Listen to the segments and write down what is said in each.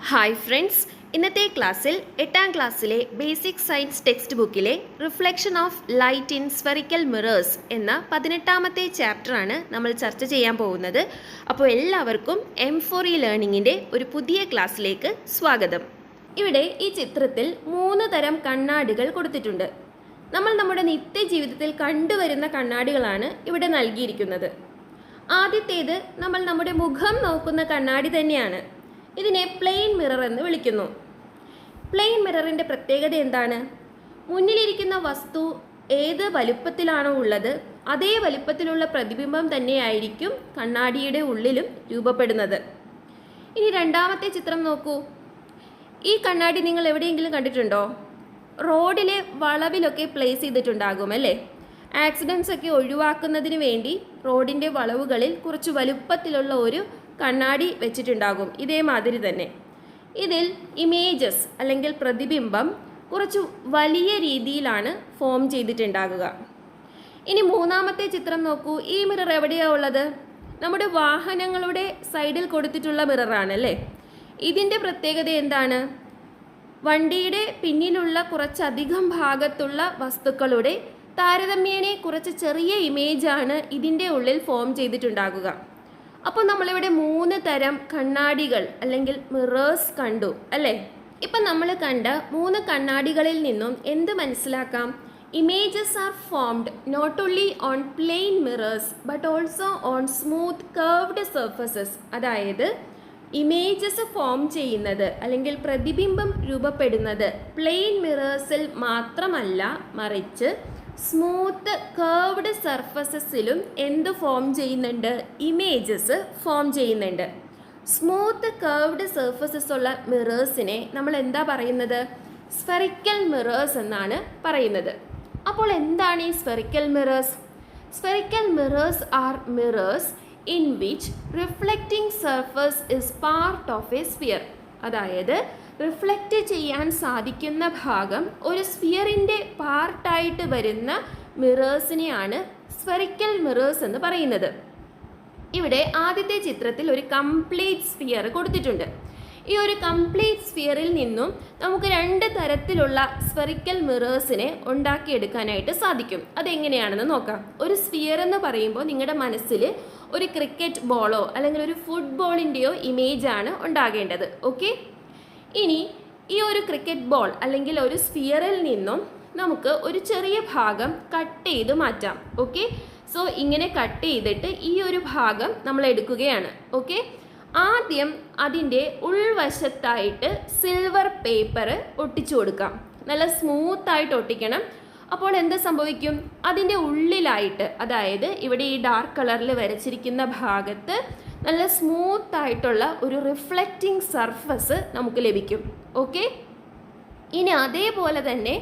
Hi friends, ഇന്നത്തെ ക്ലാസ്സിൽ 8ാം ക്ലാസ്സിലെ ബേസിക് സയൻസ് ടെക്സ്റ്റ് ബുക്കിലെ reflection of light in spherical mirrors എന്ന 18ാമത്തെ ചാപ്റ്ററാണ് നമ്മൾ ചർച്ച ചെയ്യാൻ പോകുന്നത്. അപ്പോൾ എല്ലാവർക്കും M4E ലേണിങ്ങിൻ്റെ ഒരു പുതിയ ക്ലാസ്സിലേക്ക് സ്വാഗതം. ഇവിടെ ഈ ചിത്രത്തിൽ 3 തരം കണ്ണാടികൾ കൊടുത്തിട്ടുണ്ട്. നമ്മൾ നമ്മുടെ നിത്യജീവിതത്തിൽ കണ്ടുവരുന്ന കണ്ണാടികളാണ് ഇവിടെ നൽകിയിരിക്കുന്നത്. ആദ്യത്തേത് നമ്മൾ നമ്മുടെ മുഖം നോക്കുന്ന കണ്ണാടി തന്നെയാണ്. ഇതിനെ പ്ലെയിൻ മിറർ എന്ന് വിളിക്കുന്നു. പ്ലെയിൻ മിററിൻ്റെ പ്രത്യേകത എന്താണ്? മുന്നിലിരിക്കുന്ന വസ്തു ഏത് വലുപ്പത്തിലാണോ ഉള്ളത് അതേ വലുപ്പത്തിലുള്ള പ്രതിബിംബം തന്നെയായിരിക്കും കണ്ണാടിയുടെ ഉള്ളിലും രൂപപ്പെടുന്നത്. ഇനി രണ്ടാമത്തെ ചിത്രം നോക്കൂ. ഈ കണ്ണാടി നിങ്ങൾ എവിടെയെങ്കിലും കണ്ടിട്ടുണ്ടോ? റോഡിലെ വളവിലൊക്കെ പ്ലേസ് ചെയ്തിട്ടുണ്ടാകും അല്ലേ? ആക്സിഡൻസ് ഒക്കെ ഒഴിവാക്കുന്നതിന് വേണ്ടി റോഡിൻ്റെ വളവുകളിൽ കുറച്ച് വലുപ്പത്തിലുള്ള ഒരു കണ്ണാടി വെച്ചിട്ടുണ്ടാകും. ഇതേമാതിരി തന്നെ ഇതിൽ ഇമേജസ് അല്ലെങ്കിൽ പ്രതിബിംബം കുറച്ച് വലിയ രീതിയിലാണ് ഫോം ചെയ്തിട്ടുണ്ടാകുക. ഇനി മൂന്നാമത്തെ ചിത്രം നോക്കൂ. ഈ മിറർ എവിടെയാണ് ഉള്ളത്? നമ്മുടെ വാഹനങ്ങളുടെ സൈഡിൽ കൊടുത്തിട്ടുള്ള മിററാണ് അല്ലേ? ഇതിൻ്റെ പ്രത്യേകത എന്താണ്? വണ്ടിയുടെ പിന്നിലുള്ള കുറച്ചധികം ഭാഗത്തുള്ള വസ്തുക്കളുടെ താരതമ്യേന കുറച്ച് ചെറിയ ഇമേജാണ് ഇതിൻ്റെ ഉള്ളിൽ ഫോം ചെയ്തിട്ടുണ്ടാകുക. അപ്പോൾ നമ്മളിവിടെ 3 തരം കണ്ണാടികൾ അല്ലെങ്കിൽ മിറേഴ്സ് കണ്ടു അല്ലേ? ഇപ്പം നമ്മൾ കണ്ട 3 കണ്ണാടികളിൽ നിന്നും എന്ത് മനസ്സിലാക്കാം? Images are formed not only on plane mirrors but also on smooth curved surfaces. അതായത് ഇമേജസ് ഫോം ചെയ്യുന്നത് അല്ലെങ്കിൽ പ്രതിബിംബം രൂപപ്പെടുന്നത് പ്ലെയിൻ മിറേഴ്സിൽ മാത്രമല്ല, മറിച്ച് സ്മൂത്ത് കർവ്ഡ് സർഫസസിലും എന്ത് ഫോം ചെയ്യുന്നുണ്ട്? ഇമേജസ് ഫോം ചെയ്യുന്നുണ്ട്. സ്മൂത്ത് കർവ്ഡ് സർഫസസ് ഉള്ള മിറേഴ്സിനെ നമ്മൾ എന്താ പറയുന്നത്? സ്ഫെറിക്കൽ മിറേഴ്സ് എന്നാണ് പറയുന്നത്. അപ്പോൾ എന്താണ് ഈ spherical mirrors? Spherical mirrors R mirrors in which reflecting surface is part of A sphere. അതായത് റിഫ്ലക്റ്റ് ചെയ്യാൻ സാധിക്കുന്ന ഭാഗം ഒരു സ്ഫിയറിൻ്റെ പാർട്ടായിട്ട് വരുന്ന മിറേഴ്സിനെയാണ് സ്ഫെറിക്കൽ മിറേഴ്സ് എന്ന് പറയുന്നത്. ഇവിടെ ആദ്യത്തെ ചിത്രത്തിൽ ഒരു കംപ്ലീറ്റ് സ്ഫിയർ കൊടുത്തിട്ടുണ്ട്. ഈ ഒരു കംപ്ലീറ്റ് സ്ഫിയറിൽ നിന്നും നമുക്ക് 2 തരത്തിലുള്ള സ്ഫെറിക്കൽ മിറേഴ്സിനെ ഉണ്ടാക്കിയെടുക്കാനായിട്ട് സാധിക്കും. അതെങ്ങനെയാണെന്ന് നോക്കാം. ഒരു സ്ഫിയർ എന്ന് പറയുമ്പോൾ നിങ്ങളുടെ മനസ്സിൽ ഒരു ക്രിക്കറ്റ് ബോളോ അല്ലെങ്കിൽ ഒരു ഫുട്ബോളിൻ്റെയോ ഇമേജാണ് ഉണ്ടാകേണ്ടത്. ഓക്കെ, ഇനി ഈ ഒരു ക്രിക്കറ്റ് ബോൾ അല്ലെങ്കിൽ ഒരു സ്ഫിയറിൽ നിന്നും നമുക്ക് ഒരു ചെറിയ ഭാഗം കട്ട് ചെയ്ത് മാറ്റാം. ഓക്കെ, സോ ഇങ്ങനെ കട്ട് ചെയ്തിട്ട് ഈ ഒരു ഭാഗം നമ്മൾ എടുക്കുകയാണ്. ഓക്കെ, ആദ്യം അതിൻ്റെ ഉൾവശത്തായിട്ട് സിൽവർ പേപ്പർ ഒട്ടിച്ചു കൊടുക്കാം. നല്ല സ്മൂത്തായിട്ട് ഒട്ടിക്കണം. അപ്പോൾ എന്ത് സംഭവിക്കും? അതിൻ്റെ ഉള്ളിലായിട്ട്, അതായത് ഇവിടെ ഈ ഡാർക്ക് കളറിൽ വരച്ചിരിക്കുന്ന ഭാഗത്ത് നല്ല സ്മൂത്തായിട്ടുള്ള ഒരു റിഫ്ലക്റ്റിംഗ് സർഫസ് നമുക്ക് ലഭിക്കും. ഓക്കെ, ഇനി അതേപോലെ തന്നെ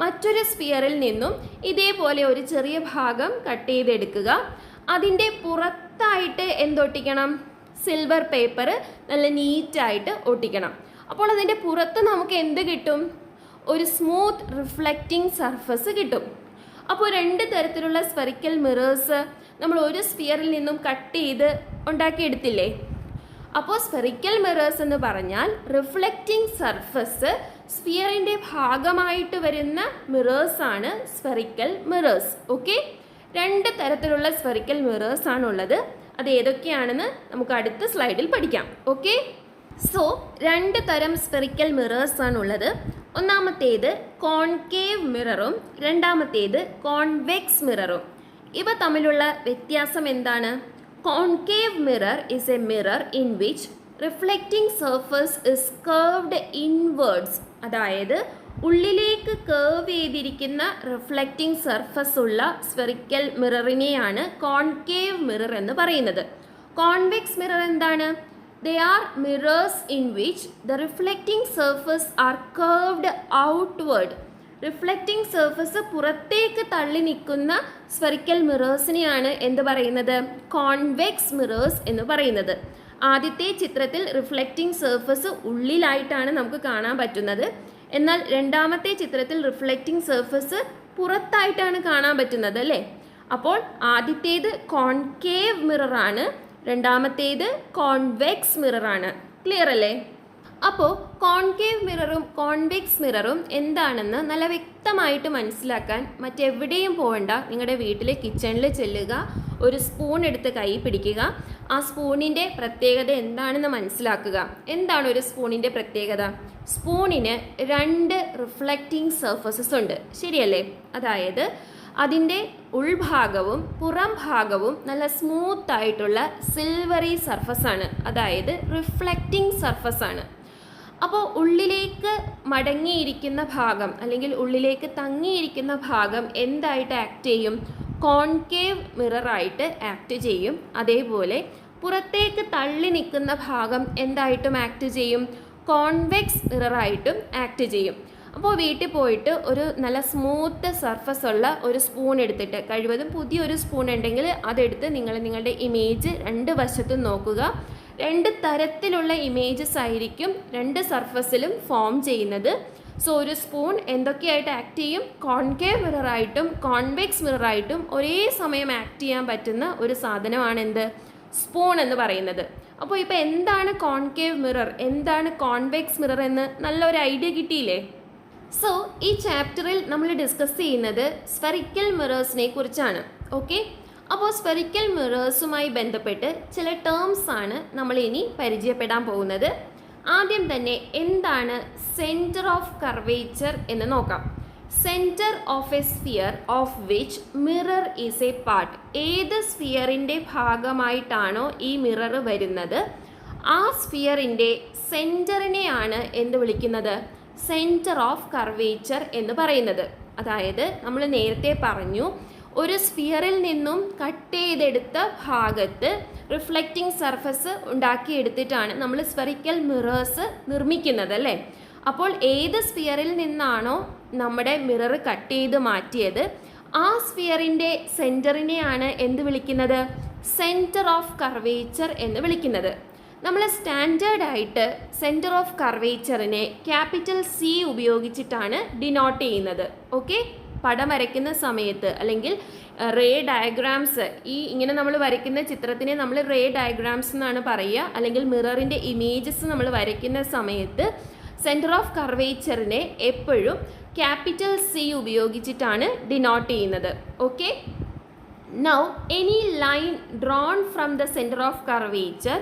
മറ്റൊരു സ്ഫിയറിൽ നിന്നും ഇതേപോലെ ഒരു ചെറിയ ഭാഗം കട്ട് ചെയ്തെടുക്കുക. അതിൻ്റെ പുറത്തായിട്ട് എന്തൊട്ടിക്കണം? സിൽവർ പേപ്പർ നല്ല നീറ്റായിട്ട് ഒട്ടിക്കണം. അപ്പോൾ അതിൻ്റെ പുറത്ത് നമുക്ക് എന്ത് കിട്ടും? ഒരു സ്മൂത്ത് റിഫ്ലക്റ്റിംഗ് സർഫസ് കിട്ടും. അപ്പോൾ 2 തരത്തിലുള്ള സ്ഫെറിക്കൽ മിറേഴ്സ് നമ്മൾ ഒരു സ്ഫിയറിൽ നിന്നും കട്ട് ചെയ്ത് ഉണ്ടാക്കിയെടുത്തില്ലേ? അപ്പോൾ സ്ഫെറിക്കൽ മിറേഴ്സ് എന്ന് പറഞ്ഞാൽ റിഫ്ലക്റ്റിംഗ് സർഫസ് സ്ഫിയറിൻ്റെ ഭാഗമായിട്ട് വരുന്ന മിറേഴ്സാണ് സ്ഫെറിക്കൽ മിറേഴ്സ്. ഓക്കെ, 2 തരത്തിലുള്ള സ്ഫെറിക്കൽ മിറേഴ്സ് ആണുള്ളത്. അത് ഏതൊക്കെയാണെന്ന് നമുക്ക് അടുത്ത സ്ലൈഡിൽ പഠിക്കാം. ഓക്കെ, സോ 2 തരം സ്ഫെറിക്കൽ മിറേഴ്സ് ആണുള്ളത്. ഒന്നാമത്തേത് കോൺകേവ് മിററും രണ്ടാമത്തേത് കോൺവെക്സ് മിററും. ഇവ തമ്മിലുള്ള വ്യത്യാസം എന്താണ്? Concave mirror is A mirror in which reflecting surface is curved inwards. അതായത് ഉള്ളിലേക്ക് കർവ് ചെയ്തിരിക്കുന്ന റിഫ്ലക്റ്റിംഗ് സർഫസ് ഉള്ള സ്ഫെറിക്കൽ മിററിനെയാണ് കോൺകേവ് മിറർ എന്ന് പറയുന്നത്. കോൺവെക്സ് മിറർ എന്താണ്? They are mirrors in which the reflecting surface are curved outward. Reflecting surface പുറത്തേക്ക് തള്ളി നിൽക്കുന്ന സ്ഫെറിക്കൽ മിറേഴ്സിനെയാണ് എന്ത് പറയുന്നത്? കോൺവെക്സ് മിറേഴ്സ് എന്ന് പറയുന്നത്. ആദ്യത്തെ ചിത്രത്തിൽ റിഫ്ലക്റ്റിംഗ് സർഫസ് ഉള്ളിലായിട്ടാണ് നമുക്ക് കാണാൻ പറ്റുന്നത്. എന്നാൽ രണ്ടാമത്തെ ചിത്രത്തിൽ റിഫ്ലക്റ്റിംഗ് സർഫസ് പുറത്തായിട്ടാണ് കാണാൻ പറ്റുന്നത് അല്ലേ? അപ്പോൾ ആദ്യത്തേത് കോൺകേവ് മിററാണ്, രണ്ടാമത്തേത് കോൺവെക്സ് മിററാണ്. ക്ലിയർ അല്ലേ? അപ്പോൾ കോൺകേവ് മിററും കോൺവെക്സ് മിററും എന്താണെന്ന് നല്ല വ്യക്തമായിട്ട് മനസ്സിലാക്കാൻ മറ്റെവിടെയും പോകണ്ട. നിങ്ങളുടെ വീട്ടിൽ കിച്ചണിൽ ചെല്ലുക, ഒരു സ്പൂൺ എടുത്ത് കൈ പിടിക്കുക, ആ സ്പൂണിൻ്റെ പ്രത്യേകത എന്താണെന്ന് മനസ്സിലാക്കുക. എന്താണ് ഒരു സ്പൂണിൻ്റെ പ്രത്യേകത? സ്പൂണിന് 2 റിഫ്ലക്റ്റിംഗ് സർഫസസ് ഉണ്ട്, ശരിയല്ലേ? അതായത് അതിൻ്റെ ഉൾഭാഗവും പുറം ഭാഗവും നല്ല സ്മൂത്ത് ആയിട്ടുള്ള സിൽവറി സർഫസാണ്, അതായത് റിഫ്ലക്റ്റിംഗ് സർഫസാണ്. അപ്പോൾ ഉള്ളിലേക്ക് മടങ്ങിയിരിക്കുന്ന ഭാഗം അല്ലെങ്കിൽ ഉള്ളിലേക്ക് തങ്ങിയിരിക്കുന്ന ഭാഗം എന്തായിട്ട് ആക്ട് ചെയ്യും? കോൺകേവ് മിററായിട്ട് ആക്ട് ചെയ്യും. അതേപോലെ പുറത്തേക്ക് തള്ളി നിൽക്കുന്ന ഭാഗം എന്തായിട്ടും ആക്ട് ചെയ്യും? കോൺവെക്സ് മിററായിട്ടും ആക്ട് ചെയ്യും. അപ്പോൾ വീട്ടിൽ പോയിട്ട് ഒരു നല്ല സ്മൂത്ത് സർഫസ് ഉള്ള ഒരു സ്പൂൺ എടുത്തിട്ട്, കഴിവതും പുതിയൊരു സ്പൂൺ ഉണ്ടെങ്കിൽ അതെടുത്ത് നിങ്ങളുടെ ഇമേജ് 2 വശത്തും നോക്കുക. 2 തരത്തിലുള്ള ഇമേജസ് ആയിരിക്കും 2 സർഫസിലും ഫോം ചെയ്യുന്നത്. സോ ഒരു സ്പൂൺ എന്തൊക്കെയായിട്ട് ആക്ട് ചെയ്യും? കോൺകേവ് മിററായിട്ടും കോൺവെക്സ് മിററായിട്ടും ഒരേ സമയം ആക്ട് ചെയ്യാൻ പറ്റുന്ന ഒരു സാധനമാണ് എന്ത്? സ്പൂൺ എന്ന് പറയുന്നത്. അപ്പോൾ ഇപ്പോൾ എന്താണ് കോൺകേവ് മിറർ, എന്താണ് കോൺവെക്സ് മിറർ എന്ന് നല്ലൊരു ഐഡിയ കിട്ടിയില്ലേ? സോ ഈ ചാപ്റ്ററിൽ നമ്മൾ ഡിസ്കസ് ചെയ്യുന്നത് സ്ഫെറിക്കൽ മിറേഴ്സിനെ കുറിച്ചാണ്. ഓക്കെ, അപ്പോൾ സ്ഫെറിക്കൽ മിറേഴ്സുമായി ബന്ധപ്പെട്ട് ചില ടേംസ് ആണ് നമ്മൾ ഇനി പരിചയപ്പെടാൻ പോകുന്നത്. ആദ്യം തന്നെ എന്താണ് സെൻറ്റർ ഓഫ് കർവേച്ചർ എന്ന് നോക്കാം. Centre of A sphere of which mirror is A part. ഏത് സ്ഫിയറിൻ്റെ ഭാഗമായിട്ടാണോ ഈ മിറർ വരുന്നത്, ആ സ്ഫിയറിൻ്റെ സെൻറ്ററിനെയാണ് എന്ത് വിളിക്കുന്നത്? സെൻറ്റർ ഓഫ് കർവേച്ചർ എന്ന് പറയുന്നത്. അതായത് നമ്മൾ നേരത്തെ പറഞ്ഞു, ഒരു സ്ഫിയറിൽ നിന്നും കട്ട് ചെയ്തെടുത്ത ഭാഗത്ത് റിഫ്ലക്റ്റിംഗ് സർഫസ് ഉണ്ടാക്കിയെടുത്തിട്ടാണ് നമ്മൾ സ്ഫെറിക്കൽ മിറേഴ്സ് നിർമ്മിക്കുന്നത്, അല്ലേ? അപ്പോൾ ഏത് സ്ഫിയറിൽ നിന്നാണോ നമ്മുടെ മിറർ കട്ട് ചെയ്ത് മാറ്റിയത്, ആ സ്ഫിയറിൻ്റെ സെൻറ്ററിനെയാണ് എന്ത് വിളിക്കുന്നത്? സെൻറ്റർ ഓഫ് കർവേച്ചർ എന്ന് വിളിക്കുന്നത്. നമ്മൾ സ്റ്റാൻഡേർഡായിട്ട് സെൻറ്റർ ഓഫ് കർവേച്ചറിനെ ക്യാപിറ്റൽ C ഉപയോഗിച്ചിട്ടാണ് ഡിനോട്ട് ചെയ്യുന്നത്. ഓക്കെ, പടം വരയ്ക്കുന്ന സമയത്ത് അല്ലെങ്കിൽ റേ ഡയഗ്രാംസ്, ഇങ്ങനെ നമ്മൾ വരയ്ക്കുന്ന ചിത്രത്തിനെ നമ്മൾ റേ ഡയഗ്രാംസ് എന്നാണ് പറയുക. അല്ലെങ്കിൽ മിററിൻ്റെ ഇമേജസ് നമ്മൾ വരയ്ക്കുന്ന സമയത്ത് സെൻറ്റർ ഓഫ് കർവേച്ചറിനെ എപ്പോഴും ക്യാപിറ്റൽ C ഉപയോഗിച്ചിട്ടാണ് ഡിനോട്ട് ചെയ്യുന്നത്. Okay, now any line drawn from the centre of curvature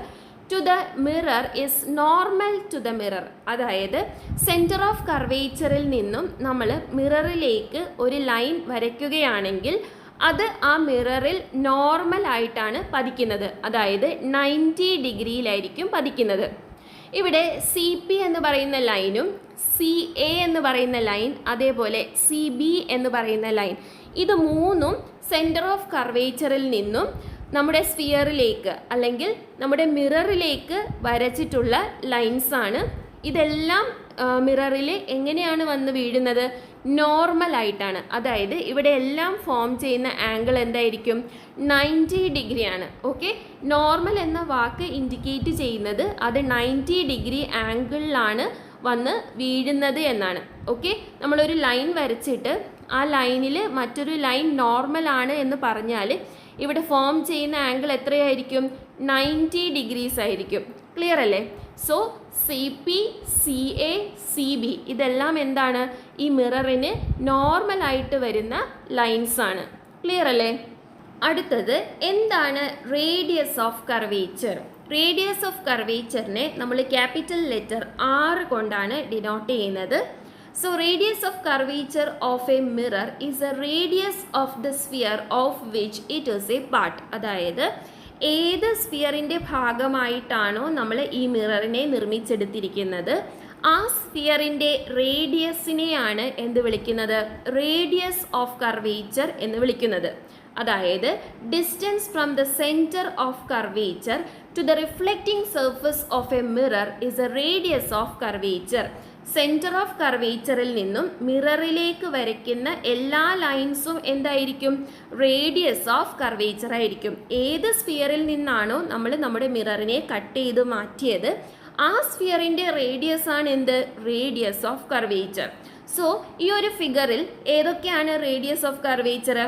to the mirror is normal to the mirror. അതായത് സെൻറ്റർ ഓഫ് കർവേച്ചറിൽ നിന്നും നമ്മൾ മിററിലേക്ക് ഒരു ലൈൻ വരയ്ക്കുകയാണെങ്കിൽ അത് ആ മിററിൽ നോർമൽ ആയിട്ടാണ് പതിക്കുന്നത്. അതായത് 90 ഡിഗ്രിയിലായിരിക്കും പതിക്കുന്നത്. ഇവിടെ CP എന്ന് പറയുന്ന ലൈനും CA എന്ന് പറയുന്ന ലൈൻ, അതേപോലെ CB എന്ന് പറയുന്ന ലൈൻ, ഇത് മൂന്നും സെൻറ്റർ ഓഫ് കർവേച്ചറിൽ നിന്നും നമ്മുടെ സ്ഫിയറിലേക്ക് അല്ലെങ്കിൽ നമ്മുടെ മിററിലേക്ക് വരച്ചിട്ടുള്ള ലൈൻസാണ്. ഇതെല്ലാം മിററിൽ എങ്ങനെയാണ് വന്ന് വീഴുന്നത്? നോർമൽ ആയിട്ടാണ്. അതായത് ഇവിടെ എല്ലാം ഫോം ചെയ്യുന്ന ആംഗിൾ എന്തായിരിക്കും? 90 ഡിഗ്രിയാണ്. ഓക്കെ, നോർമൽ എന്ന വാക്ക് ഇൻഡിക്കേറ്റ് ചെയ്യുന്നത് അത് 90 ഡിഗ്രി ആംഗിളിലാണ് വന്ന് വീഴുന്നത് എന്നാണ്. ഓക്കെ, നമ്മളൊരു ലൈൻ വരച്ചിട്ട് ആ ലൈനിൽ മറ്റൊരു ലൈൻ നോർമൽ ആണ് എന്ന് പറഞ്ഞാൽ ഇവിടെ ഫോം ചെയ്യുന്ന ആംഗിൾ എത്രയായിരിക്കും? 90 ഡിഗ്രീസ് ആയിരിക്കും. ക്ലിയർ അല്ലേ? സോ CP, CA, CB ഇതെല്ലാം എന്താണ്? ഈ മിററിന് നോർമലായിട്ട് വരുന്ന ലൈൻസ് ആണ്. ക്ലിയർ അല്ലേ? അടുത്തത് എന്താണ് radius of curvature? Radius of കർവേച്ചറിനെ നമ്മൾ ക്യാപിറ്റൽ ലെറ്റർ R കൊണ്ടാണ് ഡിനോട്ട് ചെയ്യുന്നത്. So radius of curvature of a mirror is a radius of the sphere of which it is a part. അതായത് ഏത് സ്ഫിയറിൻ്റെ ഭാഗമായിട്ടാണോ നമ്മൾ ഈ മിററിനെ നിർമ്മിച്ചെടുത്തിരിക്കുന്നത്, ആ സ്ഫിയറിൻ്റെ റേഡിയസിനെയാണ് എന്ത് വിളിക്കുന്നത്? റേഡിയസ് ഓഫ് കർവേച്ചർ എന്ന് വിളിക്കുന്നത്. അതായത് distance from the centre of curvature to the reflecting surface of a mirror is a radius of curvature. Centre of കർവേച്ചറിൽ നിന്നും മിററിലേക്ക് വരയ്ക്കുന്ന എല്ലാ ലൈൻസും എന്തായിരിക്കും? റേഡിയസ് ഓഫ് കർവേച്ചർ ആയിരിക്കും. ഏത് സ്ഫിയറിൽ നിന്നാണോ നമ്മൾ നമ്മുടെ മിററിനെ കട്ട് ചെയ്ത് മാറ്റിയത്, ആ സ്ഫിയറിൻ്റെ റേഡിയസ് ആണ് എന്ത്? Radius of curvature. സോ ഈ ഒരു ഫിഗറിൽ ഏതൊക്കെയാണ് radius of curvature?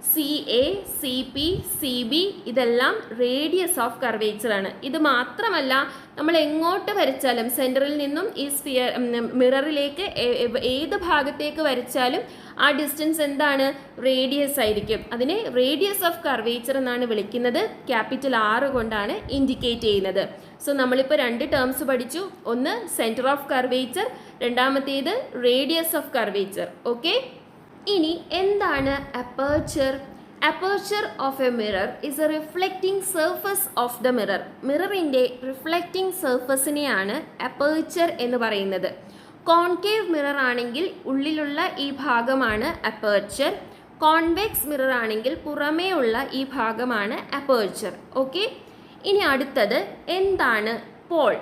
CA, CP, CB ഇതെല്ലാം റേഡിയസ് ഓഫ് കർവേച്ചർ ആണ്. ഇത് മാത്രമല്ല നമ്മൾ എങ്ങോട്ട് വരച്ചാലും സെൻറ്ററിൽ നിന്നും ഈ മിററിലേക്ക് ഏത് ഭാഗത്തേക്ക് വരച്ചാലും ആ ഡിസ്റ്റൻസ് എന്താണ്? റേഡിയസ് ആയിരിക്കും. അതിനെ റേഡിയസ് ഓഫ് കർവേച്ചർ എന്നാണ് വിളിക്കുന്നത്. ക്യാപിറ്റൽ R കൊണ്ടാണ് ഇൻഡിക്കേറ്റ് ചെയ്യുന്നത്. സോ നമ്മളിപ്പോൾ 2 ടേംസ് പഠിച്ചു. ഒന്ന് സെൻറ്റർ ഓഫ് കർവേച്ചർ, രണ്ടാമത്തേത് റേഡിയസ് ഓഫ് കർവേച്ചർ. ഓക്കെ, ഇനി എന്താണ് aperture? Aperture of a mirror is a reflecting surface of the mirror. മിററിൻ്റെ റിഫ്ലക്റ്റിംഗ് സർഫസിനെയാണ് അപ്പർച്ചർ എന്ന് പറയുന്നത്. കോൺകേവ് മിറർ ആണെങ്കിൽ ഉള്ളിലുള്ള ഈ ഭാഗമാണ് അപ്പർച്ചർ. കോൺവെക്സ് മിറർ ആണെങ്കിൽ പുറമേ ഉള്ള ഈ ഭാഗമാണ് അപ്പർച്ചർ. ഓക്കെ, ഇനി അടുത്തത് എന്താണ് pole?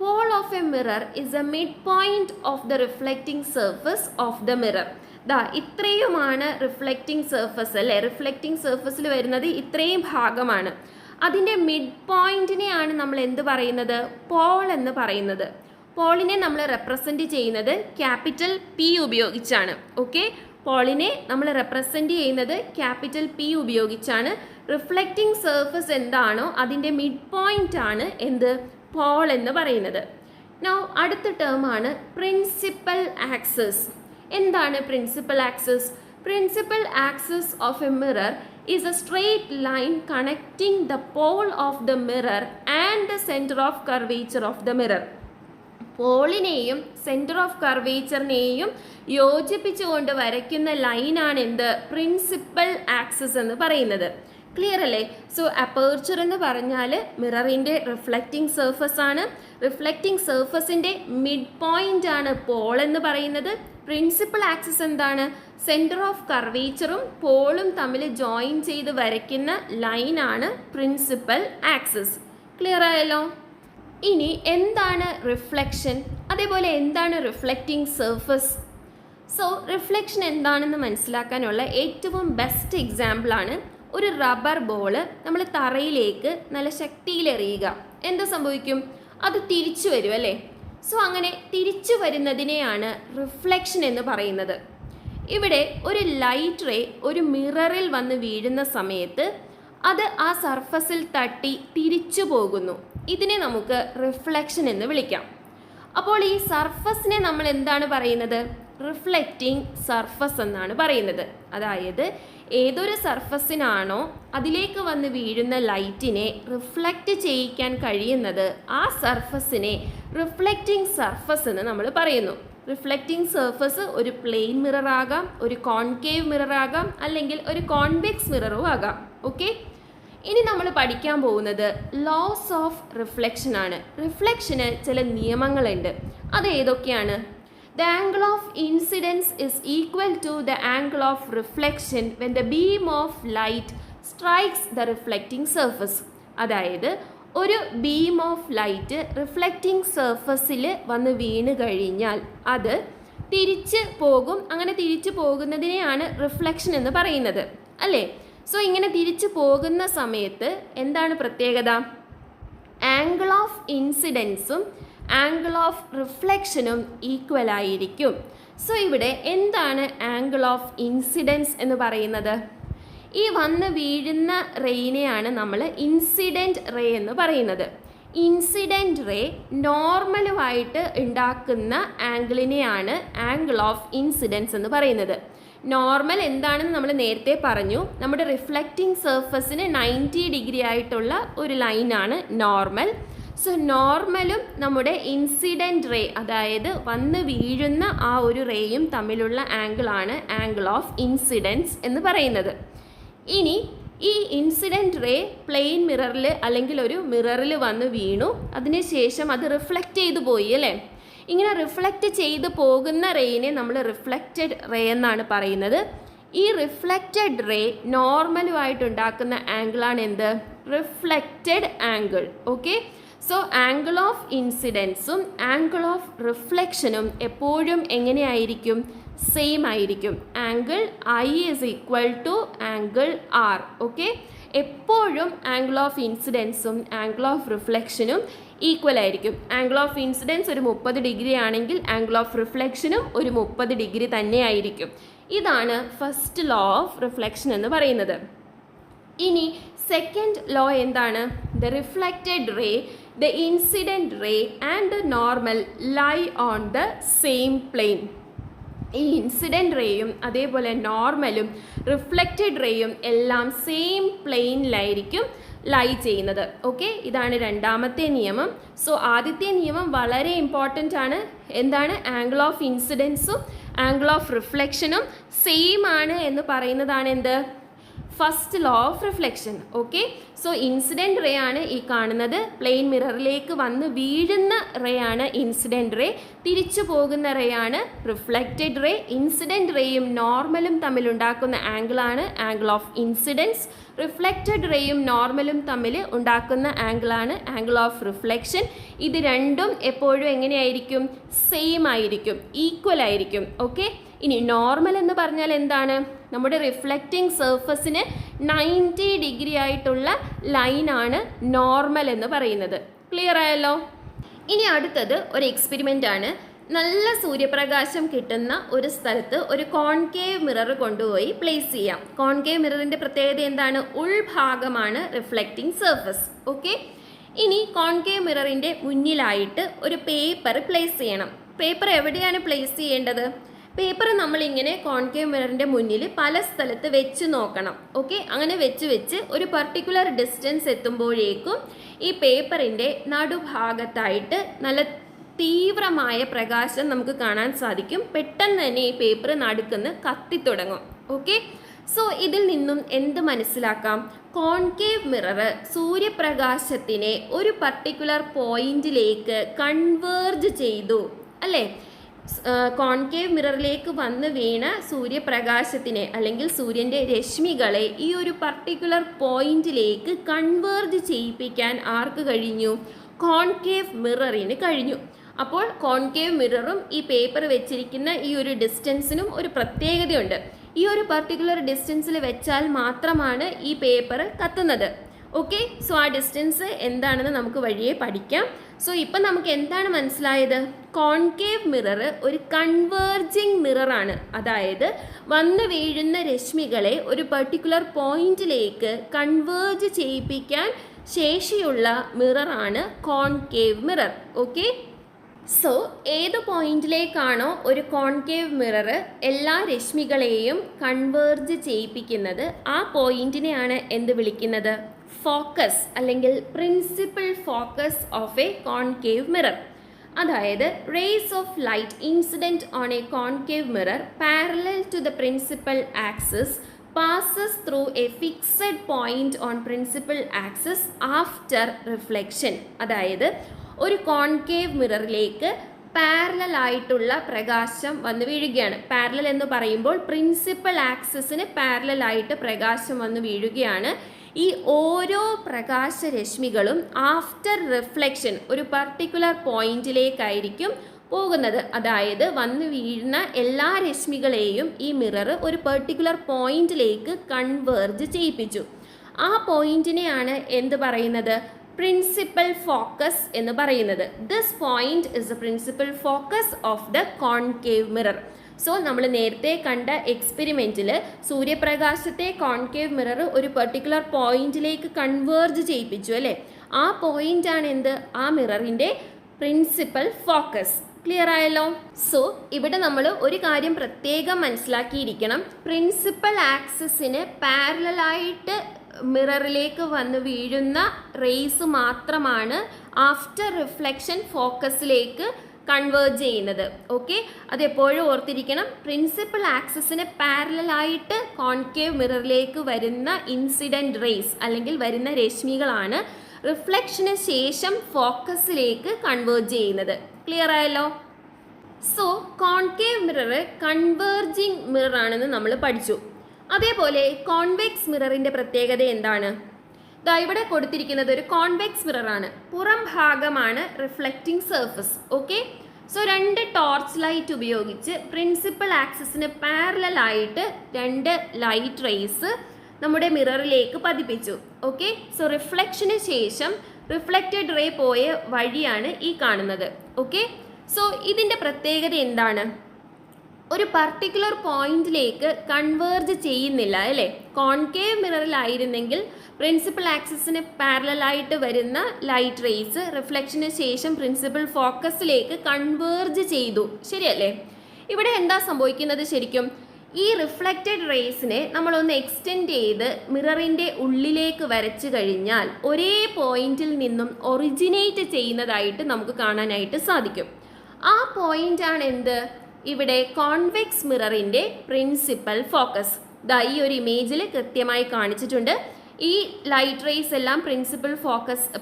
Pole of a mirror is a mid point of the reflecting surface of the mirror. ദാ ഇത്രയുമാണ് റിഫ്ലക്റ്റിംഗ് സർഫസ് അല്ലേ? റിഫ്ലക്റ്റിംഗ് സർഫസിൽ വരുന്നത് ഇത്രയും ഭാഗമാണ്. അതിൻ്റെ മിഡ് പോയിന്റിനെയാണ് നമ്മൾ എന്ത് പറയുന്നത്? പോൾ എന്ന് പറയുന്നത്. പോളിനെ നമ്മൾ റെപ്രസെൻറ്റ് ചെയ്യുന്നത് ക്യാപിറ്റൽ P ഉപയോഗിച്ചാണ്. ഓക്കെ, പോളിനെ നമ്മൾ റെപ്രസെൻറ്റ് ചെയ്യുന്നത് ക്യാപിറ്റൽ P ഉപയോഗിച്ചാണ്. റിഫ്ലക്റ്റിംഗ് സർഫസ് എന്താണോ അതിൻ്റെ മിഡ് പോയിന്റ് ആണ് എന്ത്? പോൾ എന്ന് പറയുന്നത്. നൗ അടുത്ത ടേമാണ് പ്രിൻസിപ്പൽ ആക്സിസ്. എന്താണ് principal axis? Principal axis of a mirror is a straight line connecting the pole of the mirror and the centre of curvature of the mirror. പോളിനെയും centre of കർവേച്ചറിനെയും യോജിപ്പിച്ചുകൊണ്ട് വരയ്ക്കുന്ന ലൈനാണ് എന്ത്? പ്രിൻസിപ്പൽ ആക്സിസ് എന്ന് പറയുന്നത്. Clear അല്ലേ? സോ അപ്പർച്ചർ എന്ന് പറഞ്ഞാൽ മിററിൻ്റെ റിഫ്ലക്റ്റിംഗ് സർഫസ് ആണ്. റിഫ്ലക്റ്റിംഗ് സർഫസിൻ്റെ മിഡ് പോയിന്റ് ആണ് പോൾ എന്ന് പറയുന്നത്. പ്രിൻസിപ്പൽ ആക്സിസ് എന്താണ്? സെൻറ്റർ ഓഫ് കർവേച്ചറും പോളും തമ്മിൽ ജോയിൻ ചെയ്ത് വരയ്ക്കുന്ന ലൈനാണ് പ്രിൻസിപ്പൽ ആക്സിസ്. ക്ലിയർ ആയല്ലോ? ഇനി എന്താണ് റിഫ്ലക്ഷൻ? അതേപോലെ എന്താണ് റിഫ്ലക്റ്റിംഗ് സർഫസ്? സോ റിഫ്ലക്ഷൻ എന്താണെന്ന് മനസ്സിലാക്കാനുള്ള ഏറ്റവും ബെസ്റ്റ് എക്സാമ്പിളാണ് ഒരു റബ്ബർ ബോള് നമ്മൾ തറയിലേക്ക് നല്ല ശക്തിയിൽ എറിയുക. എന്ത് സംഭവിക്കും? അത് തിരിച്ചു വരും അല്ലേ? സോ അങ്ങനെ തിരിച്ചു വരുന്നതിനെയാണ് റിഫ്ലക്ഷൻ എന്ന് പറയുന്നത്. ഇവിടെ ഒരു ലൈറ്റ് റേ ഒരു മിററിൽ വന്ന് വീഴുന്ന സമയത്ത് അത് ആ സർഫസിൽ തട്ടി തിരിച്ചു പോകുന്നു. ഇതിനെ നമുക്ക് റിഫ്ലക്ഷൻ എന്ന് വിളിക്കാം. അപ്പോൾ ഈ സർഫസിനെ നമ്മൾ എന്താണ് പറയുന്നത്? റിഫ്ലക്റ്റിംഗ് സർഫസ് എന്നാണ് പറയുന്നത്. അതായത് ഏതൊരു സർഫസിനാണോ അതിലേക്ക് വന്ന് വീഴുന്ന ലൈറ്റിനെ റിഫ്ലക്റ്റ് ചെയ്യിക്കാൻ കഴിയുന്നത് ആ സർഫസിനെ റിഫ്ലക്റ്റിംഗ് സർഫസ് എന്ന് നമ്മൾ പറയുന്നു. റിഫ്ലക്റ്റിംഗ് സർഫസ് ഒരു പ്ലെയിൻ മിറർ ആകാം, ഒരു കോൺകേവ് മിറർ ആകാം, അല്ലെങ്കിൽ ഒരു കോൺവെക്സ് മിററും ആകാം. ഓക്കെ, ഇനി നമ്മൾ പഠിക്കാൻ പോകുന്നത് ലോസ് ഓഫ് റിഫ്ലക്ഷൻ ആണ്. റിഫ്ലക്ഷന് ചില നിയമങ്ങളുണ്ട്. അത് ഏതൊക്കെയാണ്? The angle of incidence is equal to the angle of reflection when the beam of light strikes the reflecting surface. അതായത് ഒരു ബീം ഓഫ് ലൈറ്റ് റിഫ്ലക്റ്റിംഗ് സർഫസിൽ വന്ന് വീണ് കഴിഞ്ഞാൽ അത് തിരിച്ച് പോകും. അങ്ങനെ തിരിച്ചു പോകുന്നതിനെയാണ് റിഫ്ലക്ഷൻ എന്ന് പറയുന്നത് അല്ലേ? സോ ഇങ്ങനെ തിരിച്ചു പോകുന്ന സമയത്ത് എന്താണ് പ്രത്യേകത? ആംഗിൾ ഓഫ് ഇൻസിഡൻസും ആംഗിൾ ഓഫ് റിഫ്ലക്ഷനും ഈക്വൽ ആയിരിക്കും. സോ ഇവിടെ എന്താണ് ആംഗിൾ ഓഫ് ഇൻസിഡൻസ് എന്ന് പറയുന്നത്? ഈ വന്ന് വീഴുന്ന റേയിനെയാണ് നമ്മൾ ഇൻസിഡൻറ്റ് റേ എന്ന് പറയുന്നത്. ഇൻസിഡൻറ്റ് റേ നോർമലുമായിട്ട് ഉണ്ടാക്കുന്ന ആംഗിളിനെയാണ് ആംഗിൾ ഓഫ് ഇൻസിഡൻസ് എന്ന് പറയുന്നത്. നോർമൽ എന്താണെന്ന് നമ്മൾ നേരത്തെ പറഞ്ഞു. നമ്മുടെ റിഫ്ലക്റ്റിംഗ് സർഫസിന് 90 ഡിഗ്രി ആയിട്ടുള്ള ഒരു ലൈനാണ് നോർമൽ. സോ നോർമലും നമ്മുടെ ഇൻസിഡൻറ്റ് റേ അതായത് വന്ന് വീഴുന്ന ആ ഒരു റേയും തമ്മിലുള്ള ആംഗിളാണ് ആംഗിൾ ഓഫ് ഇൻസിഡൻസ് എന്ന് പറയുന്നത്. ഇനി ഈ ഇൻസിഡൻറ്റ് റേ പ്ലെയിൻ മിററിൽ അല്ലെങ്കിൽ ഒരു മിററിൽ വന്ന് വീണു, അതിനുശേഷം അത് റിഫ്ലക്റ്റ് ചെയ്തു പോയി അല്ലേ? ഇങ്ങനെ റിഫ്ലക്റ്റ് ചെയ്ത് പോകുന്ന റേയിനെ നമ്മൾ റിഫ്ലക്റ്റഡ് റേ എന്നാണ് പറയുന്നത്. ഈ റിഫ്ലക്റ്റഡ് റേ നോർമലുമായിട്ടുണ്ടാക്കുന്ന ആംഗിളാണ് എന്ത്? Reflected angle. Okay, so angle of ഇൻസിഡൻസും ആംഗിൾ ഓഫ് റിഫ്ലക്ഷനും എപ്പോഴും എങ്ങനെയായിരിക്കും? സെയിം ആയിരിക്കും. Angle I is equal to angle R. Okay, എപ്പോഴും ആംഗിൾ ഓഫ് ഇൻസിഡൻസും ആംഗിൾ ഓഫ് റിഫ്ലക്ഷനും ഈക്വൽ ആയിരിക്കും. ആംഗിൾ ഓഫ് ഇൻസിഡൻസ് ഒരു 30 ഡിഗ്രി ആണെങ്കിൽ ആംഗിൾ ഓഫ് റിഫ്ലക്ഷനും ഒരു 30 ഡിഗ്രി തന്നെ ആയിരിക്കും. ഇതാണ് ഫസ്റ്റ് ലോ ഓഫ് റിഫ്ലക്ഷൻ എന്ന് പറയുന്നത്. ഇനി സെക്കൻഡ് ലോ എന്താണ്? The reflected ray, the incident ray and the normal lie on the same plane. ഈ ഇൻസിഡൻറ്റ് റേയും അതേപോലെ നോർമലും റിഫ്ലക്റ്റഡ് റേയും എല്ലാം സെയിം പ്ലെയിനിലായിരിക്കും ലൈ ചെയ്യുന്നത്. ഓക്കെ, ഇതാണ് രണ്ടാമത്തെ നിയമം. സോ ആദ്യത്തെ നിയമം വളരെ ഇമ്പോർട്ടൻ്റ് ആണ്. എന്താണ്? ആംഗിൾ ഓഫ് ഇൻസിഡൻസും ആംഗിൾ ഓഫ് റിഫ്ലക്ഷനും സെയിം ആണ് എന്ന് പറയുന്നതാണ് എന്ത്? First law of reflection. Okay, so incident ray ആണ് ഈ കാണുന്നത്. പ്ലെയിൻ മിററിലേക്ക് വന്ന് വീഴുന്ന റേ ആണ് ഇൻസിഡൻറ്റ് റേ, തിരിച്ചു പോകുന്ന റേ ആണ് റിഫ്ലക്റ്റഡ് റേ. ഇൻസിഡൻറ്റ് റേയും നോർമലും തമ്മിലുണ്ടാക്കുന്ന ആംഗിളാണ് ആംഗിൾ ഓഫ് ഇൻസിഡൻസ്. റിഫ്ലക്റ്റഡ് റേയും നോർമലും തമ്മിൽ ഉണ്ടാക്കുന്ന ആംഗിളാണ് ആംഗിൾ ഓഫ് റിഫ്ലക്ഷൻ. ഇത് രണ്ടും എപ്പോഴും എങ്ങനെയായിരിക്കും? സെയിം ആയിരിക്കും, ഈക്വൽ ആയിരിക്കും. ഓക്കെ, ഇനി നോർമൽ എന്ന് പറഞ്ഞാൽ എന്താണ്? നമ്മുടെ റിഫ്ലക്റ്റിംഗ് സർഫസിന് 90 ഡിഗ്രി ആയിട്ടുള്ള ലൈനാണ് നോർമൽ എന്ന് പറയുന്നത്. ക്ലിയർ ആയല്ലോ? ഇനി അടുത്തത് ഒരു എക്സ്പെരിമെൻ്റ് ആണ്. നല്ല സൂര്യപ്രകാശം കിട്ടുന്ന ഒരു സ്ഥലത്ത് ഒരു കോൺകേവ് മിറർ കൊണ്ടുപോയി പ്ലേസ് ചെയ്യാം. കോൺകേവ് മിററിൻ്റെ പ്രത്യേകത എന്താണ്? ഉൾഭാഗമാണ് റിഫ്ലക്റ്റിംഗ് സർഫസ്. ഓക്കെ, ഇനി കോൺകേവ് മിററിൻ്റെ മുന്നിലായിട്ട് ഒരു പേപ്പർ പ്ലേസ് ചെയ്യണം. പേപ്പർ എവിടെയാണ് പ്ലേസ് ചെയ്യേണ്ടത്? പേപ്പർ നമ്മളിങ്ങനെ കോൺകേവ് മിററിൻ്റെ മുന്നിൽ പല സ്ഥലത്ത് വെച്ച് നോക്കണം. ഓക്കെ, അങ്ങനെ വെച്ച് ഒരു പർട്ടിക്കുലർ ഡിസ്റ്റൻസ് എത്തുമ്പോഴേക്കും ഈ പേപ്പറിൻ്റെ നടുഭാഗത്തായിട്ട് നല്ല തീവ്രമായ പ്രകാശം നമുക്ക് കാണാൻ സാധിക്കും. പെട്ടെന്ന് തന്നെ ഈ പേപ്പർ നടുക്കുന്ന് കത്തിത്തുടങ്ങും. ഓക്കെ, സോ ഇതിൽ നിന്നും എന്ത് മനസ്സിലാക്കാം? കോൺകേവ് മിറർ സൂര്യപ്രകാശത്തിനെ ഒരു പർട്ടിക്കുലർ പോയിന്റിലേക്ക് കൺവേർജ് ചെയ്തു അല്ലേ? കോൺകേവ് മിററിലേക്ക് വന്ന് വീണ സൂര്യപ്രകാശത്തിനെ അല്ലെങ്കിൽ സൂര്യൻ്റെ രശ്മികളെ ഈ ഒരു പർട്ടിക്കുലർ പോയിന്റിലേക്ക് കൺവേർജ് ചെയ്യിപ്പിക്കാൻ ആർക്ക് കഴിഞ്ഞു? കോൺകേവ് മിററിന് കഴിഞ്ഞു. അപ്പോൾ കോൺകേവ് മിററും ഈ പേപ്പർ വെച്ചിരിക്കുന്ന ഈ ഒരു ഡിസ്റ്റൻസിനും ഒരു പ്രത്യേകതയുണ്ട്. ഈ ഒരു പർട്ടിക്കുലർ ഡിസ്റ്റൻസിൽ വെച്ചാൽ മാത്രമാണ് ഈ പേപ്പർ കത്തുന്നത്. ഓക്കെ, സോ ആ ഡിസ്റ്റൻസ് എന്താണെന്ന് നമുക്ക് വഴിയെ പഠിക്കാം. സോ ഇപ്പം നമുക്ക് എന്താണ് മനസ്സിലായത്? കോൺകേവ് മിറർ ഒരു കൺവേർജിങ് മിററാണ്. അതായത് വന്ന് വീഴുന്ന രശ്മികളെ ഒരു പർട്ടിക്കുലർ പോയിന്റിലേക്ക് കൺവേർജ് ചെയ്യിപ്പിക്കാൻ ശേഷിയുള്ള മിററാണ് കോൺകേവ് മിറർ. ഓക്കെ, സോ ഏത് പോയിന്റിലേക്കാണോ ഒരു കോൺകേവ് മിറർ എല്ലാ രശ്മികളെയും കൺവേർജ് ചെയ്യിപ്പിക്കുന്നത് ആ പോയിന്റിനെയാണ് എന്ത് വിളിക്കുന്നത്? ഫോക്കസ് അല്ലെങ്കിൽ principal focus of a concave mirror. അതായത് rays of light incident on a concave mirror parallel to the principal axis passes through a fixed point on principal axis after reflection. അതായത് ഒരു concave മിററിലേക്ക് parallel ആയിട്ടുള്ള പ്രകാശം വന്ന് വീഴുകയാണ്. Parallel എന്ന് പറയുമ്പോൾ principal ആക്സിസിന് parallel ആയിട്ട് പ്രകാശം വന്ന് വീഴുകയാണ്. ഈ ഓരോ പ്രകാശരശ്മികളും ആഫ്റ്റർ റിഫ്ലക്ഷൻ ഒരു പർട്ടിക്കുലർ പോയിന്റിലേക്കായിരിക്കും പോകുന്നത്. അതായത് വന്ന് വീഴുന്ന എല്ലാ രശ്മികളെയും ഈ മിറർ ഒരു പെർട്ടിക്കുലർ പോയിന്റിലേക്ക് കൺവേർജ് ചെയ്യിപ്പിച്ചു. ആ പോയിന്റിനെയാണ് എന്ത് പറയുന്നത്? പ്രിൻസിപ്പൽ ഫോക്കസ് എന്ന് പറയുന്നത്. This point is the principal focus of the concave mirror. So നമ്മൾ നേരത്തെ കണ്ട എക്സ്പെരിമെൻറ്റിൽ സൂര്യപ്രകാശത്തെ കോൺകേവ് മിറർ ഒരു പെർട്ടിക്കുലർ പോയിന്റിലേക്ക് കൺവേർജ് ചെയ്യിപ്പിച്ചു അല്ലേ? ആ പോയിന്റാണ് എന്ത്? ആ മിററിൻ്റെ പ്രിൻസിപ്പൽ ഫോക്കസ്. ക്ലിയർ ആയല്ലോ? സോ ഇവിടെ നമ്മൾ ഒരു കാര്യം പ്രത്യേകം മനസ്സിലാക്കിയിരിക്കണം. പ്രിൻസിപ്പൽ ആക്സിസിന് പാരലായിട്ട് മിററിലേക്ക് വന്ന് വീഴുന്ന റേസ് മാത്രമാണ് ആഫ്റ്റർ റിഫ്ലക്ഷൻ ഫോക്കസിലേക്ക് കൺവേർജ് ചെയ്യുന്നത്. ഓക്കെ, അതെപ്പോഴും ഓർത്തിരിക്കണം. പ്രിൻസിപ്പൽ ആക്സിസിന് പാരലായിട്ട് കോൺകേവ് മിററിലേക്ക് വരുന്ന ഇൻസിഡൻറ്റ് റേസ് അല്ലെങ്കിൽ വരുന്ന രശ്മികളാണ് റിഫ്ലക്ഷന് ശേഷം ഫോക്കസിലേക്ക് കൺവേർജ് ചെയ്യുന്നത്. ക്ലിയർ ആയല്ലോ? So concave mirror converging mirror ആണെന്ന് നമ്മൾ പഠിച്ചു. അതേപോലെ കോൺവെക്സ് മിററിൻ്റെ പ്രത്യേകത എന്താണ്? ദാ ഇവിടെ കൊടുത്തിരിക്കുന്നത് ഒരു കോൺവെക്സ് മിററാണ്. പുറം ഭാഗമാണ് റിഫ്ലക്റ്റിംഗ് സർഫസ്. ഓക്കെ, സോ രണ്ട് ടോർച്ച് ലൈറ്റ് ഉപയോഗിച്ച് പ്രിൻസിപ്പൽ ആക്സിസിന് പാരലായിട്ട് രണ്ട് ലൈറ്റ് റേസ് നമ്മുടെ മിററിലേക്ക് പതിപ്പിച്ചു. ഓക്കെ, സോ റിഫ്ലക്ഷന് ശേഷം റിഫ്ലക്റ്റഡ് റേ പോയ വഴിയാണ് ഈ കാണുന്നത്. ഓക്കെ, സോ ഇതിൻ്റെ പ്രത്യേകത എന്താണ്? ഒരു പർട്ടിക്കുലർ പോയിന്റിലേക്ക് കൺവേർജ് ചെയ്യുന്നില്ല അല്ലേ. കോൺകേവ് മിററിലായിരുന്നെങ്കിൽ പ്രിൻസിപ്പൽ ആക്സിസിന് പാരലായിട്ട് വരുന്ന ലൈറ്റ് റേസ് റിഫ്ലക്ഷന് ശേഷം പ്രിൻസിപ്പൽ ഫോക്കസിലേക്ക് കൺവേർജ് ചെയ്തു, ശരിയല്ലേ. ഇവിടെ എന്താ സംഭവിക്കുന്നത് ശരിക്കും? ഈ റിഫ്ലക്റ്റഡ് റേസിനെ നമ്മളൊന്ന് എക്സ്റ്റെൻഡ് ചെയ്ത് മിററിൻ്റെ ഉള്ളിലേക്ക് വരച്ചു കഴിഞ്ഞാൽ ഒരേ പോയിന്റിൽ നിന്നും ഒറിജിനേറ്റ് ചെയ്യുന്നതായിട്ട് നമുക്ക് കാണാനായിട്ട് സാധിക്കും. ആ പോയിന്റാണ് എന്ത്? ഇവിടെ കോൺവെക്സ് മിററിൻ്റെ പ്രിൻസിപ്പൽ ഫോക്കസ്. ഈ ഒരു ഇമേജിൽ കൃത്യമായി കാണിച്ചിട്ടുണ്ട്. ഈ ലൈറ്റ് റേസ് എല്ലാം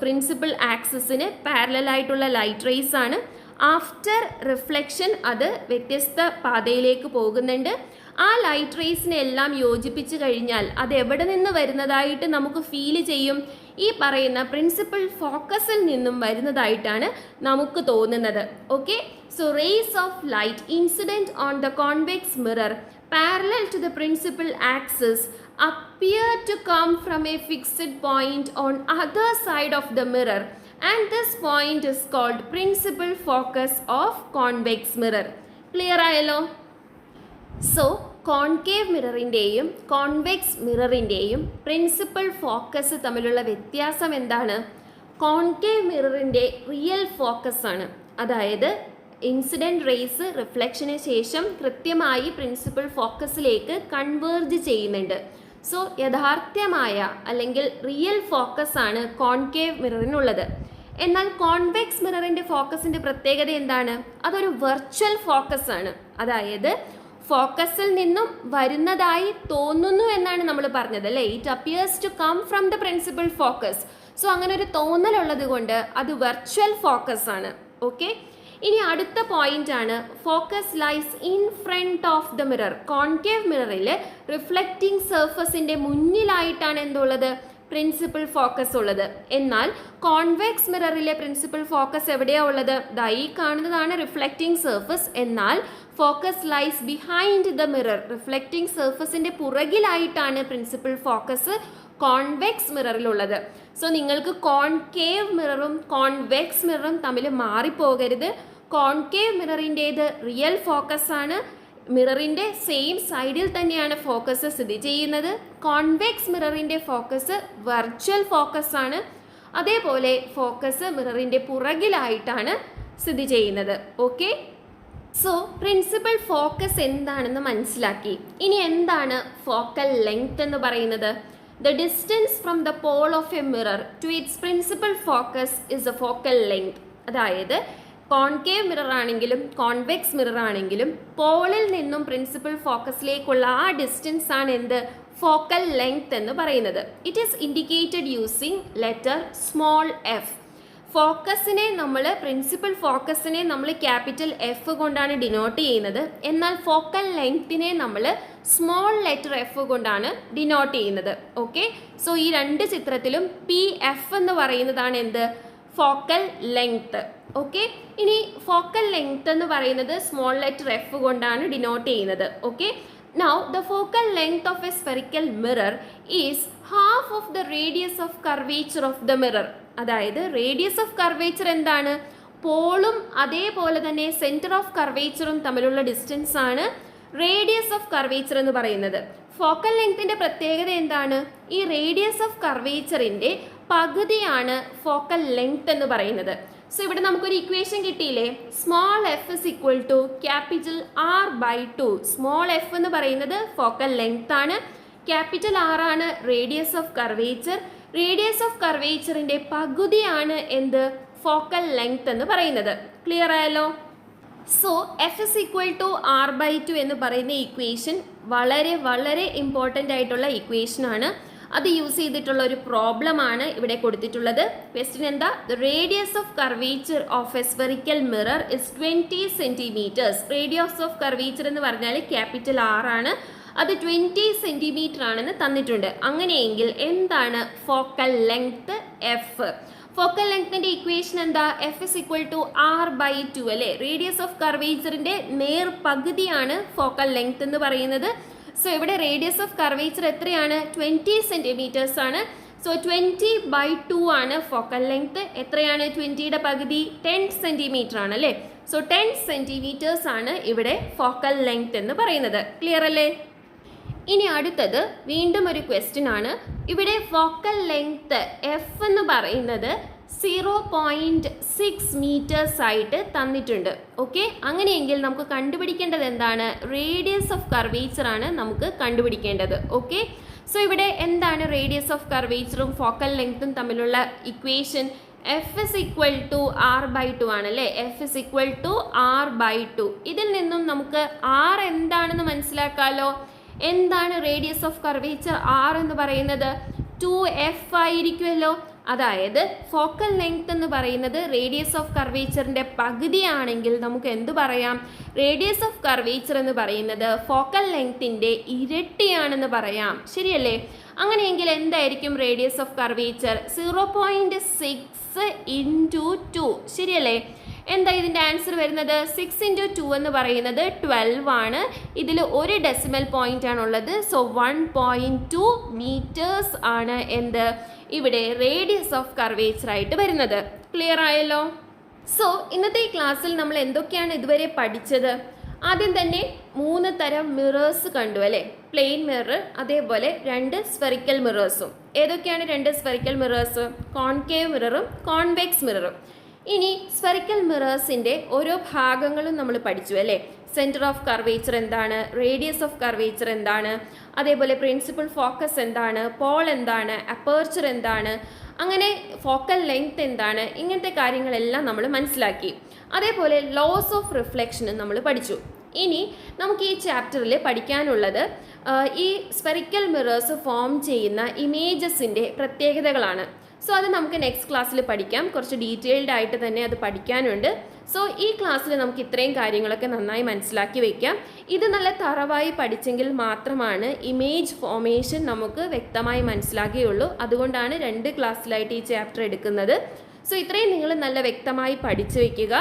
പ്രിൻസിപ്പൽ ആക്സിസിന് പാരലായിട്ടുള്ള ലൈറ്റ് റേസ് ആണ്. ആഫ്റ്റർ റിഫ്ലക്ഷൻ അത് വ്യത്യസ്ത പാതയിലേക്ക് പോകുന്നുണ്ട്. ആ ലൈറ്റ് റേസിനെ എല്ലാം യോജിപ്പിച്ച് കഴിഞ്ഞാൽ അത് എവിടെ നിന്ന് വരുന്നതായിട്ട് നമുക്ക് ഫീൽ ചെയ്യും? ഈ പറയുന്ന പ്രിൻസിപ്പൽ ഫോക്കസിൽ നിന്നും വരുന്നതായിട്ടാണ് നമുക്ക് തോന്നുന്നത്. Okay, so rays of light incident on the convex mirror parallel to the principal axis appear to come from a fixed point on other side of the mirror, and this point is called principal focus of convex mirror. Clear ആയല്ലോ? So concave മിററിൻ്റെയും convex മിററിൻ്റെയും principal focus തമ്മിലുള്ള വ്യത്യാസം എന്താണ്? Concave മിററിൻ്റെ real focus ആണ്, അതായത് incident raise റിഫ്ലക്ഷന് ശേഷം കൃത്യമായി പ്രിൻസിപ്പൽ ഫോക്കസിലേക്ക് കൺവേർജ് ചെയ്യുന്നുണ്ട്. സോ യഥാർത്ഥമായ അല്ലെങ്കിൽ റിയൽ ഫോക്കസ് ആണ് കോൺകേവ് മിററിനുള്ളത്. എന്നാൽ കോൺവെക്സ് മിററിൻ്റെ ഫോക്കസിൻ്റെ പ്രത്യേകത എന്താണ്? അതൊരു വെർച്വൽ ഫോക്കസ് ആണ്, അതായത് ഫോക്കസിൽ നിന്നും വരുന്നതായി തോന്നുന്നു എന്നാണ് നമ്മൾ പറഞ്ഞത് അല്ലേ. It appears to come from the principal focus. So അങ്ങനെ ഒരു തോന്നലുള്ളത് കൊണ്ട് അത് വെർച്വൽ ഫോക്കസ് ആണ്. ഓക്കെ, ഇനി അടുത്ത പോയിന്റ് ആണ് focus lies in front of the mirror. Concave മിററിൽ റിഫ്ലക്റ്റിംഗ് സർഫസിന്റെ മുന്നിലായിട്ടാണ് എന്തുള്ളത്? പ്രിൻസിപ്പൽ ഫോക്കസ് ഉള്ളത്. എന്നാൽ കോൺവെക്സ് മിററിലെ പ്രിൻസിപ്പൽ ഫോക്കസ് എവിടെയാണ് ഉള്ളത്? ഈ കാണുന്നതാണ് റിഫ്ലക്റ്റിംഗ് സർഫസ്. എന്നാൽ focus lies behind the mirror. Reflecting സർഫസിന്റെ പുറകിലായിട്ടാണ് പ്രിൻസിപ്പൽ ഫോക്കസ് കോൺവെക്സ് മിററിലുള്ളത്. സോ നിങ്ങൾക്ക് കോൺകേവ് മിററും കോൺവെക്സ് മിററും തമ്മിൽ മാറിപ്പോകരുത്. കോൺകേവ് മിററിൻ്റേത് റിയൽ ഫോക്കസ് ആണ്, മിററിൻ്റെ സെയിം സൈഡിൽ തന്നെയാണ് ഫോക്കസ് സ്ഥിതി ചെയ്യുന്നത്. കോൺവെക്സ് മിററിൻ്റെ ഫോക്കസ് വെർച്വൽ ഫോക്കസ് ആണ്, അതേപോലെ ഫോക്കസ് മിററിൻ്റെ പുറകിലായിട്ടാണ് സ്ഥിതി ചെയ്യുന്നത്. ഓക്കെ, സോ പ്രിൻസിപ്പൽ ഫോക്കസ് എന്താണെന്ന് മനസ്സിലാക്കി. ഇനി എന്താണ് ഫോക്കൽ ലെങ്ത് എന്ന് പറയുന്നത്? The distance from the pole of a mirror to its principal focus is a focal length. അതായത് കോൺകേവ് മിറർ ആണെങ്കിലും കോൺവെക്സ് മിറർ ആണെങ്കിലും പോളിൽ നിന്നും പ്രിൻസിപ്പൽ ഫോക്കസിലേക്കുള്ള ആ ഡിസ്റ്റൻസ് ആണ് എന്ത്? ഫോക്കൽ ലെങ്ത് എന്ന് പറയുന്നത്. It is indicated using letter small F. ഫോക്കസിനെ നമ്മൾ പ്രിൻസിപ്പൽ ഫോക്കസിനെ നമ്മൾ ക്യാപിറ്റൽ എഫ് കൊണ്ടാണ് ഡിനോട്ട് ചെയ്യുന്നത്. എന്നാൽ ഫോക്കൽ ലെങ്ത്തിനെ നമ്മൾ സ്മോൾ ലെറ്റർ എഫ് കൊണ്ടാണ് ഡിനോട്ട് ചെയ്യുന്നത്. ഓക്കെ, സോ ഈ രണ്ട് ചിത്രത്തിലും പി എഫ് എന്ന് പറയുന്നതാണ് എന്ത്? Focal length. ഓക്കെ, ഇനി ഫോക്കൽ ലെങ്ത് എന്ന് പറയുന്നത് സ്മോൾ ലെറ്റർ എഫ് കൊണ്ടാണ് ഡിനോട്ട് ചെയ്യുന്നത്. Okay, now the focal length of a spherical mirror is half of the radius of curvature of the mirror. അതായത് റേഡിയസ് ഓഫ് കർവേച്ചർ എന്താണ്? പോളും അതേപോലെ തന്നെ centre of കർവേച്ചറും തമ്മിലുള്ള ഡിസ്റ്റൻസ് ആണ് റേഡിയസ് ഓഫ് കർവേച്ചർ എന്ന് പറയുന്നത്. ഫോക്കൽ ലെങ്ത്തിൻ്റെ പ്രത്യേകത എന്താണ്? ഈ റേഡിയസ് ഓഫ് കർവേച്ചറിൻ്റെ പകുതിയാണ് ഫോക്കൽ ലെങ്ത് എന്ന് പറയുന്നത്. സോ ഇവിടെ നമുക്കൊരു ഇക്വേഷൻ കിട്ടിയില്ലേ? Small F is equal to capital R by 2. Small F എന്ന് പറയുന്നത് ഫോക്കൽ ലെങ്ത് ആണ്, ക്യാപിറ്റൽ ആർ ആണ് radius of curvature. Radius of കർവേച്ചറിൻ്റെ പകുതിയാണ് എന്ത്? ഫോക്കൽ ലെങ്ത് എന്ന് പറയുന്നത്. ക്ലിയർ ആയല്ലോ? So F is equal to R by 2 എന്ന് പറയുന്ന ഇക്വേഷൻ വളരെ വളരെ ഇമ്പോർട്ടൻ്റ് ആയിട്ടുള്ള ഇക്വേഷനാണ്. അത് യൂസ് ചെയ്തിട്ടുള്ള ഒരു പ്രോബ്ലം ആണ് ഇവിടെ കൊടുത്തിട്ടുള്ളത്. ക്വസ്റ്റ്യൻ എന്താ? The radius of curvature of A spherical mirror is 20 centimetres. Radius of curvature എന്ന് പറഞ്ഞാൽ ക്യാപിറ്റൽ ആർ ആണ്, അത് 20 സെൻറ്റിമീറ്റർ ആണെന്ന് തന്നിട്ടുണ്ട്. അങ്ങനെയെങ്കിൽ എന്താണ് ഫോക്കൽ ലെങ്ത്? എഫ്. ഫോക്കൽ ലെങ്ത്തിൻ്റെ ഇക്വേഷൻ എന്താ? F is equal to R by 2 അല്ലേ. റേഡിയസ് ഓഫ് കർവേച്ചറിൻ്റെ നേർ പകുതിയാണ് ഫോക്കൽ ലെങ്ത് എന്ന് പറയുന്നത്. സോ ഇവിടെ റേഡിയസ് ഓഫ് കർവേച്ചർ എത്രയാണ്? 20 സെൻറ്റിമീറ്റേഴ്സ് ആണ്. സോ 20 ബൈ 2 ആണ് ഫോക്കൽ ലെങ്ത്. എത്രയാണ് 20യുടെ പകുതി? 10 സെൻറ്റിമീറ്റർ ആണ് അല്ലേ. സോ 10 സെൻറ്റിമീറ്റേഴ്സ് ആണ് ഇവിടെ ഫോക്കൽ ലെങ്ത് എന്ന് പറയുന്നത്. ക്ലിയർ അല്ലേ? ഇനി അടുത്തത് വീണ്ടും ഒരു ക്വസ്റ്റ്യൻ ആണ്. ഇവിടെ ഫോക്കൽ ലെങ്ത് എഫ് എന്ന് പറയുന്നത് 0.6 മീറ്റേഴ്സ് ആയിട്ട് തന്നിട്ടുണ്ട്. ഓക്കെ, അങ്ങനെയെങ്കിൽ നമുക്ക് കണ്ടുപിടിക്കേണ്ടത് എന്താണ്? റേഡിയസ് ഓഫ് കർവേച്ചർ ആണ് നമുക്ക് കണ്ടുപിടിക്കേണ്ടത്. ഓക്കെ, സോ ഇവിടെ എന്താണ് റേഡിയസ് ഓഫ് കർവേച്ചറും ഫോക്കൽ ലെങ്ത്തും തമ്മിലുള്ള equation? F is equal to r/2 ആണല്ലേ. F is equal to r/2. ഇതിൽ നിന്നും നമുക്ക് r എന്താണെന്ന് മനസ്സിലാക്കാമല്ലോ. എന്താണ് റേഡിയസ് ഓഫ് കർവേച്ചർ? r എന്ന് പറയുന്നത് 2f ആയിരിക്കുമല്ലോ. അതായത് ഫോക്കൽ ലെങ്ത് എന്ന് പറയുന്നത് റേഡിയസ് ഓഫ് കർവേച്ചറിൻ്റെ പകുതിയാണെങ്കിൽ നമുക്ക് എന്ത് പറയാം? റേഡിയസ് ഓഫ് കർവേച്ചർ എന്ന് പറയുന്നത് ഫോക്കൽ ലെങ്ത്തിൻ്റെ ഇരട്ടിയാണെന്ന് പറയാം. ശരിയല്ലേ? അങ്ങനെയെങ്കിൽ എന്തായിരിക്കും റേഡിയസ് ഓഫ് കർവേച്ചർ? 0.6 × 2. ശരിയല്ലേ? എന്താ ഇതിൻ്റെ ആൻസർ വരുന്നത്? 6 × 2 എന്ന് പറയുന്നത് 12 ആണ്. ഇതിൽ ഒരു ഡെസിമൽ പോയിന്റ് ആണുള്ളത്. സോ 1.2 മീറ്റേഴ്സ് ആണ് എന്ത് ഇവിടെ റേഡിയസ് ഓഫ് കർവേച്ചർ ആയിട്ട് വരുന്നത്. ക്ലിയർ ആയല്ലോ? സോ ഇന്നത്തെ ഈ ക്ലാസ്സിൽ നമ്മൾ എന്തൊക്കെയാണ് ഇതുവരെ പഠിച്ചത്? ആദ്യം തന്നെ 3 തരം മിറേഴ്സ് കണ്ടു അല്ലേ? പ്ലെയിൻ മിറർ, അതേപോലെ 2 സ്ഫെറിക്കൽ മിറേഴ്സും. ഏതൊക്കെയാണ് 2 സ്ഫെറിക്കൽ മിറേഴ്സ്? കോൺകേവ് മിററും കോൺവെക്സ് മിററും. ഇനി സ്ഫെറിക്കൽ മിറേഴ്സിൻ്റെ ഓരോ ഭാഗങ്ങളും നമ്മൾ പഠിച്ചു അല്ലേ? സെൻറ്റർ ഓഫ് കർവേച്ചർ എന്താണ്? റേഡിയസ് ഓഫ് കർവേച്ചർ എന്താണ്? അതേപോലെ പ്രിൻസിപ്പൽ ഫോക്കസ് എന്താണ്? പോൾ എന്താണ്? അപ്പേർച്ചർ എന്താണ്? അങ്ങനെ ഫോക്കൽ ലെങ്ത് എന്താണ്? ഇങ്ങനത്തെ കാര്യങ്ങളെല്ലാം നമ്മൾ മനസ്സിലാക്കി. അതേപോലെ ലോസ് ഓഫ് റിഫ്ലക്ഷനും നമ്മൾ പഠിച്ചു. ഇനി നമുക്ക് ഈ ചാപ്റ്ററിൽ പഠിക്കാനുള്ളത് ഈ സ്ഫെറിക്കൽ മിറേഴ്സ് ഫോം ചെയ്യുന്ന ഇമേജസിൻ്റെ പ്രത്യേകതകളാണ്. സോ അത് നമുക്ക് നെക്സ്റ്റ് ക്ലാസ്സിൽ പഠിക്കാം. കുറച്ച് ഡീറ്റെയിൽഡ് ആയിട്ട് തന്നെ അത് പഠിക്കാനുണ്ട്. സോ ഈ ക്ലാസ്സിൽ നമുക്ക് ഇത്രയും കാര്യങ്ങളൊക്കെ നന്നായി മനസ്സിലാക്കി വയ്ക്കാം. ഇത് നല്ല തറവായി പഠിച്ചെങ്കിൽ മാത്രമാണ് ഇമേജ് ഫോമേഷൻ നമുക്ക് വ്യക്തമായി മനസ്സിലാക്കുകയുള്ളൂ. അതുകൊണ്ടാണ് 2 ക്ലാസ്സിലായിട്ട് ഈ ചാപ്റ്റർ എടുക്കുന്നത്. സോ ഇത്രയും നിങ്ങൾ നല്ല വ്യക്തമായി പഠിച്ചു വയ്ക്കുക.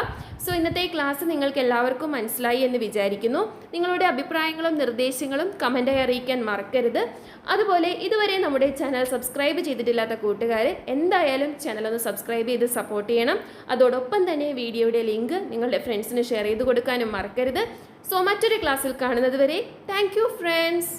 സോ ഇന്നത്തെ ക്ലാസ് നിങ്ങൾക്ക് എല്ലാവർക്കും മനസ്സിലായി എന്ന് വിചാരിക്കുന്നു. നിങ്ങളുടെ അഭിപ്രായങ്ങളും നിർദ്ദേശങ്ങളും കമൻറ്റായി അറിയിക്കാൻ മറക്കരുത്. അതുപോലെ ഇതുവരെ നമ്മുടെ ചാനൽ സബ്സ്ക്രൈബ് ചെയ്തിട്ടില്ലാത്ത കൂട്ടുകാർ എന്തായാലും ചാനൽ ഒന്ന് സബ്സ്ക്രൈബ് ചെയ്ത് സപ്പോർട്ട് ചെയ്യണം. അതോടൊപ്പം തന്നെ വീഡിയോയുടെ ലിങ്ക് നിങ്ങളുടെ ഫ്രണ്ട്സിന് ഷെയർ ചെയ്ത് കൊടുക്കാനും മറക്കരുത്. സോ മറ്റൊരു ക്ലാസ്സിൽ കാണുന്നത് വരെ താങ്ക് യു ഫ്രണ്ട്സ്.